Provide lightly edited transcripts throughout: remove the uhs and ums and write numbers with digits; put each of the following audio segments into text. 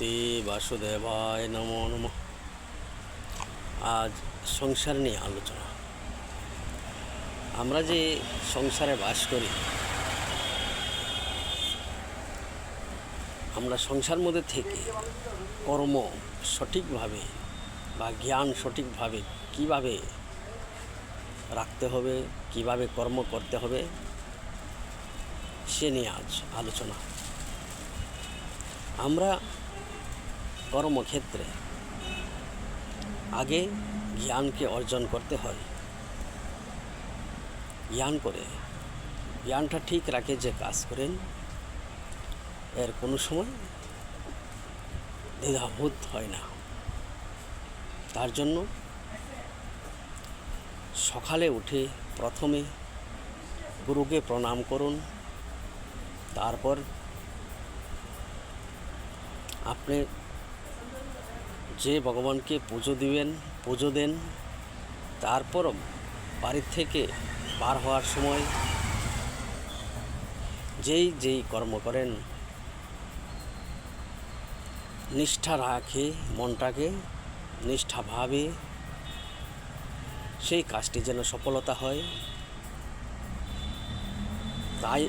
ভগবতে বাসুদেবায় নমো নমঃ। আজ সংসার নিয়ে আলোচনা। আমরা যে সংসারে বাস করি, আমরা সংসার মধ্যে থেকে কর্ম সঠিকভাবে বা জ্ঞান সঠিকভাবে কিভাবে রাখতে হবে, কিভাবে কর্ম করতে হবে, সে নিয়ে আজ আলোচনা। আমরা কর্মক্ষেত্রে আগে জ্ঞানকে অর্জন করতে হয়। জ্ঞানটা ঠিক রাখে যে কাজ করেন, এর কোনো সময় দ্বিধাবোধ হয় না। তার জন্য সকালে উঠে প্রথমে গুরুকে প্রণাম করুন, তারপর আপনি যে ভগবানকে পুজো দেন। তারপর বাড়ির থেকে বার হওয়ার সময় যেই কর্ম করেন, নিষ্ঠা রাখে, মনটাকে নিষ্ঠাভাবে সেই কাজটি যেন সফলতা হয়, তাই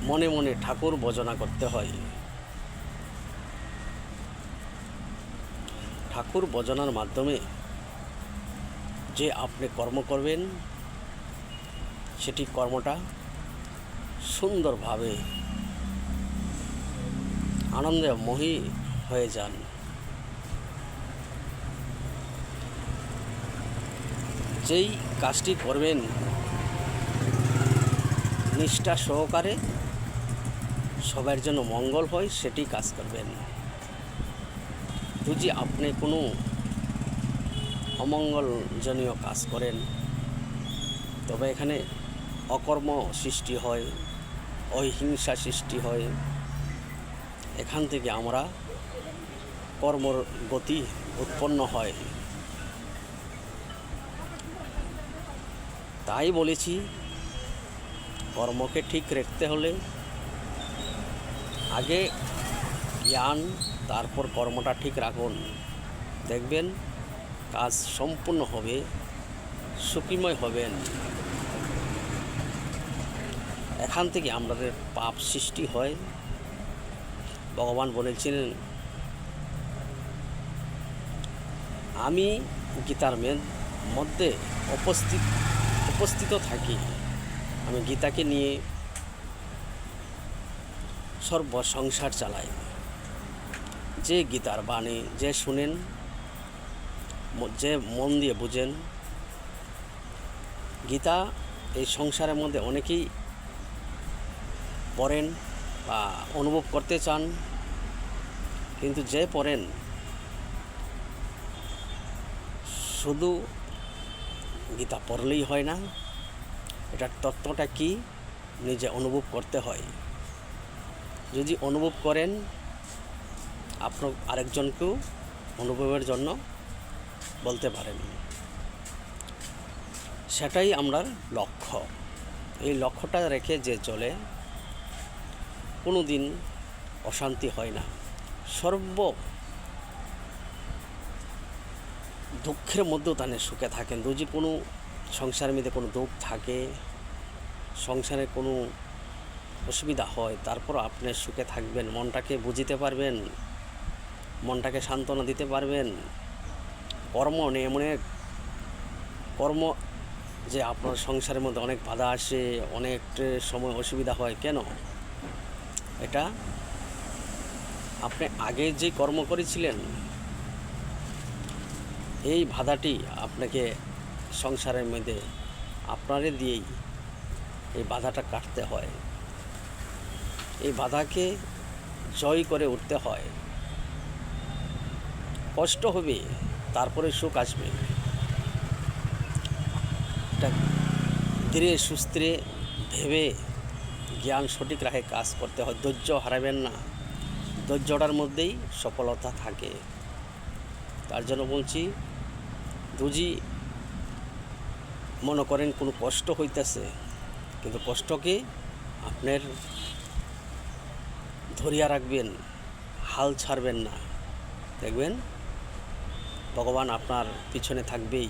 মনে মনে ঠাকুর ভজনা করতে হয়। ঠাকুর ভজনার মাধ্যমে যে আপনি কর্ম করবেন, সেটি কর্মটা সুন্দরভাবে আনন্দে মোহী হয়ে যান। যেই কাজটি করবেন নিষ্ঠা সহকারে, সবার জন্য মঙ্গল হয়, সেটি কাজ করবেন। যদি আপনি কোনো অমঙ্গলজনীয় কাজ করেন, তবে এখানে অকর্ম সৃষ্টি হয়, অহিংসা সৃষ্টি হয়। এখান থেকে আমরা কর্মর গতি উৎপন্ন হয়। তাই বলেছি, কর্মকে ঠিক রাখতে হলে আগে জ্ঞান, তারপর কর্মটা ঠিক রাখুন। দেখবেন কাজ সম্পূর্ণ হবে, সুখীময় হবেন। এখান থেকে আমাদের পাপ সৃষ্টি হয়। ভগবান বলেছিলেন, আমি গীতার মধ্যে উপস্থিত থাকি। আমি গীতাকে নিয়ে সংসার চালাই। যে গীতার বাণী যে শুনেন, যে মন দিয়ে বুঝেন, গীতা এই সংসারের মধ্যে অনেকেই পড়েন বা অনুভব করতে চান, কিন্তু যে পড়েন শুধু গীতা পড়লেই হয় না, এটার তত্ত্বটা কি নিজে অনুভব করতে হয়। যদি অনুভব করেন, আপনার আরেকজনকেও অনুভবের জন্য বলতে পারেন। সেটাই আমরা লক্ষ্য। এই লক্ষ্যটা রেখে যে চলে, কোনো দিন অশান্তি হয় না। সর্ব দুঃখের মধ্যেও তানে সুখে থাকেন। যদি কোনো সংসারের মধ্যে কোনো দুঃখ থাকে, সংসারে কোনো অসুবিধা হয়, তারপর আপনি সুখে থাকবেন, মনটাকে বুঝিতে পারবেন, মনটাকে সান্ত্বনা দিতে পারবেন। কর্ম যে আপনার সংসারের মধ্যে অনেক বাধা আসে, অনেক সময় অসুবিধা হয়, কেন? এটা আপনি আগে যে কর্ম করেছিলেন, এই বাধাটি আপনাকে সংসারের মধ্যে আপনারে দিয়েই এই বাধাটা কাটতে হয়। এই বাধাকে জয় করে উঠতে হয়। কষ্ট হবে, তারপরে সুখ আসবে। এটা ধীরে সুস্থিরে ভেবে জ্ঞান সঠিক রাখে কাজ করতে হয়। ধৈর্য হারাবেন না, ধৈর্যটার মধ্যেই সফলতা থাকে। তার জন্য বলছি, যদি মনে করেন কোনো কষ্ট হইতেছে, কিন্তু কষ্টকে আপনার ধরিয়া রাখবেন, হাল ছাড়বেন না। দেখবেন ভগবান আপনার পিছনে থাকবেই,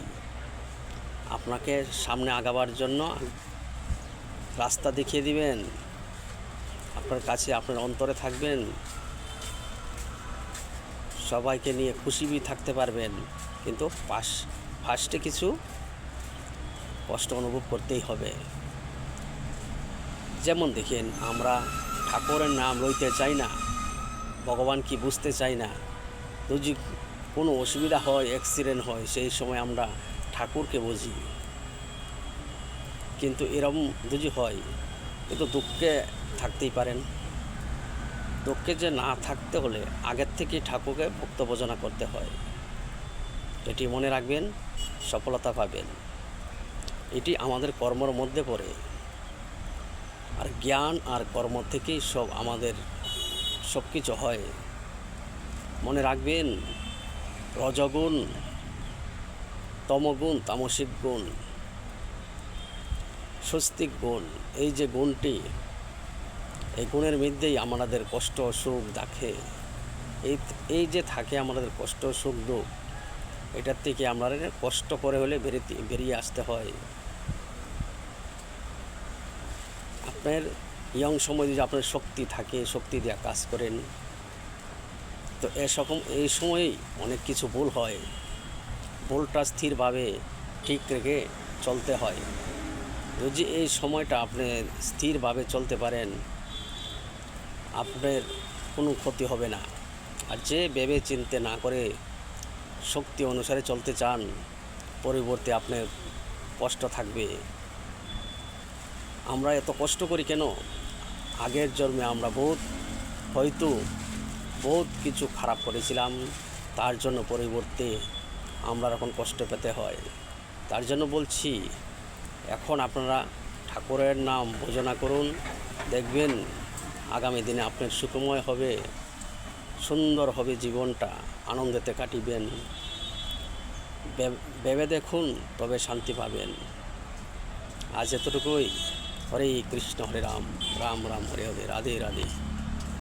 আপনাকে সামনে আগাবার জন্য রাস্তা দেখিয়ে দিবেন, আপনার কাছে আপনার অন্তরে থাকবেন, সবাইকে নিয়ে খুশি থাকতে পারবেন। কিন্তু ফার্স্টে কিছু কষ্ট অনুভব করতেই হবে। যেমন দেখেন, আমরা ঠাকুরের নাম লইতে চাই না, ভগবান কি বুঝতে চাই না। যদি কোনো অসুবিধা হয়, অ্যাক্সিডেন্ট হয়, সেই সময় আমরা ঠাকুরকে বুঝি। কিন্তু এরকম যদি হয়, কিন্তু দুঃখে থাকতেই পারেন। দুঃখে যে না থাকতে হলে আগের থেকেই ঠাকুরকে ভক্ত ভজনা করতে হয়। এটি মনে রাখবেন, সফলতা পাবেন। এটি আমাদের কর্মর মধ্যে পড়ে। আর জ্ঞান আর কর্ম থেকেই আমাদের সব কিছু হয়। মনে রাখবেন, রজগুণ, তমগুণ, তামসিক গুণ, স্বস্তিক গুণ, এই যে গুণটি, এই গুণের মধ্যেই আমাদের কষ্ট সুখ দেখে। এই যে থাকে আমাদের কষ্ট সুখ দুঃখ, এটার থেকে আমরা কষ্ট করে হলে বেরিয়ে আসতে হয়। আপনার ইয়ং সময় যদি আপনার শক্তি থাকে, শক্তি দিয়ে কাজ করেন, তো এই সময়েই অনেক কিছু ভুল হয়। ভুলটা স্থিরভাবে ঠিক রেখে চলতে হয়। যদি এই সময়টা আপনি স্থিরভাবে চলতে পারেন, আপনার কোনো ক্ষতি হবে না। আর যে ভেবে চিন্তে না করে শক্তি অনুসারে চলতে চান, পরিবর্তে আপনার কষ্ট থাকবে। আমরা এত কষ্ট করি কেন? আগের জন্মে আমরা হয়তো বহুত কিছু খারাপ করেছিলাম, তার জন্য পরিবর্তে আমরা এখন কষ্ট পেতে হয়। তার জন্য বলছি, এখন আপনারা ঠাকুরের নাম ভজনা করুন, দেখবেন আগামী দিনে আপনার সুখময় হবে, সুন্দর হবে জীবনটা, আনন্দেতে কাটিবেন। ভেবে দেখুন, তবে শান্তি পাবেন। আজ এতটুকুই। হরে কৃষ্ণ, হরে রাম, রাম রাম হরে হরে, রাধে রাধে।